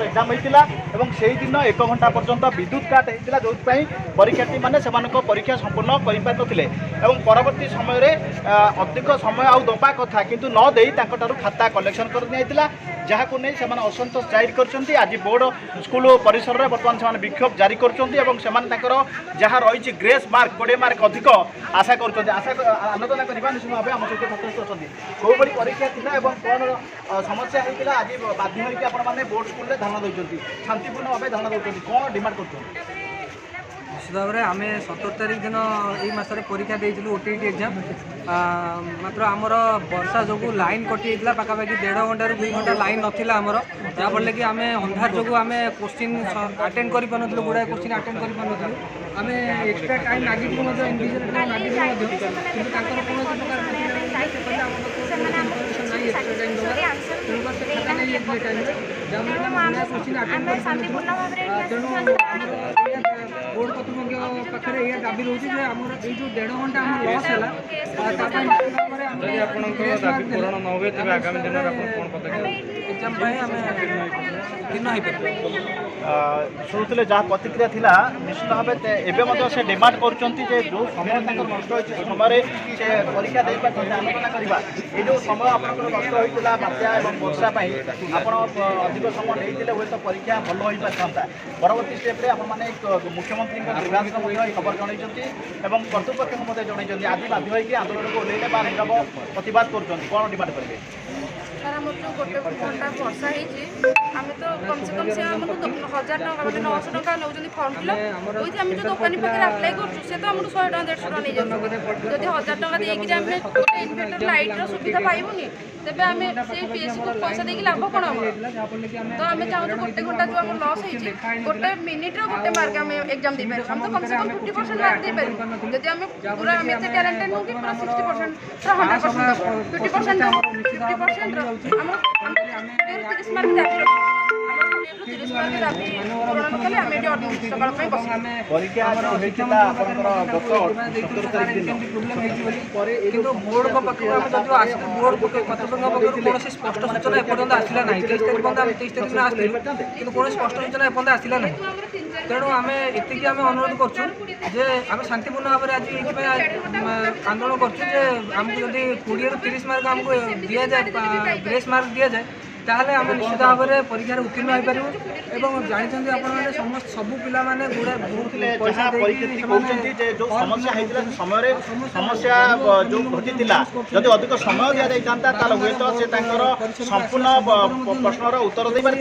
exam होता से दिन 1 घंटा पर्यंत विद्युत काट होता जो परीक्षार्थी मैंने परीक्षा संपूर्ण करें परवर्ती समय अधिक समय आउ दबा कथा किंतु न दे खाता कलेक्शन कर जहाँ को नहीं असंतोष जाहिर कर आज बोर्ड स्कूल परिसर में बर्तमान से विक्षोभ जारी कर जहाँ रही ग्रेस मार्क 20 मार्क अधिक आशा कर आलोचना करवा निश्चित भाव आम सहित छात्र अच्छा कौ भाई परीक्षा था कौन समस्या होता आज बाध्य होकर आपने बोर्ड स्कूल ध्यान देते शांतिपूर्ण भाव ध्यान देते कौन डिमांड कर निश्चित भाव में आम 17 तारिख दिन ये परीक्षा देलु ओटीटी एग्जाम मात्र आमर वर्षा जो लाइन कटि पाखापाखि 1.5 घंटा 2 घंटा लाइन नाला आमर जहाँफल कि आम अंधार जो आम क्वेश्चन अटेंड कर गुड़ाए क्वेश्चन अटेंड कर आम एक्सट्रा टाइम मागिक इंडिविजुअल मागिक बोर्ड कर्तृपक्ष पाखे यह दाबी रोचे आम ये जो 1.5 घंटा आम लस शुणुले जहाँ प्रतिक्रिया थिला निश्चित भाव एवं से डिमांड कर जो समय नष्ट होती समय से परीक्षा दे आलोचना करवा ये जो समय आप नष्ट होता बात्या और वर्षा आप अधिक समय नहीं हे तो परीक्षा भल हो पाता परवर्ती स्टेप्रे आपने मुख्यमंत्री निर्वाचन खबर जनई कर्तृपक्ष जनई आज बाध्य होकर आंदोलन को ओल्लैले नीरव प्रतिवाद कर डिमांड करेंगे सर आम जो गोटे घंटा वर्षा आम तो कम से कम से 1000 टका मतलब 900 टका नौ फर्म फिलअप आम जो दुकानी पाखे आप्लाय कर तो आम 100 टका 150 टका नहीं जाऊँ जब 1000 टका देकर आम गोटे इनभर्टर लाइटर सुविधा पाइबुनि तेज आम से पीएससी को पैसा देकी लाभ कौन हम तो आम चाहूँ गोटे घंटा जो आम लस हो गोटे मिनिट्र गोटे मार्क आम एग्जाम दे पार हम तो कम से कम 50% मार्क दे पार जब आम पूरा आम एत टैलेंटेड नुह कि पूरा 60% 100% 50% 30 मार्क दाबी बोर्ड कौन स्पष्ट सूचना एपर्तंत आसला ना 23 तारिख पर्यटन 23 तारिख दिन आसलु कि कौन स्पष्ट सूचना एपर्तंत आसला ना तेणु आम एति आम अनुरोध करें आम शांतिपूर्ण भाव में आज ये आंदोलन करमको जब 20 ରୁ 30 मार्क आमको दि जाए ग्रेस मार्क दि जाए ताहले आम निश्चित भाव में परीक्षार उत्तीर्ण हो पारू एवं जानते आपने समस्त सबू पिला माने गुड़ा बहुत पैसा जो समस्या होता समय समस्या जो घटी जदि अधिक समय दि जाता हूँ तो से संपूर्ण प्रश्नर उत्तर दे पारि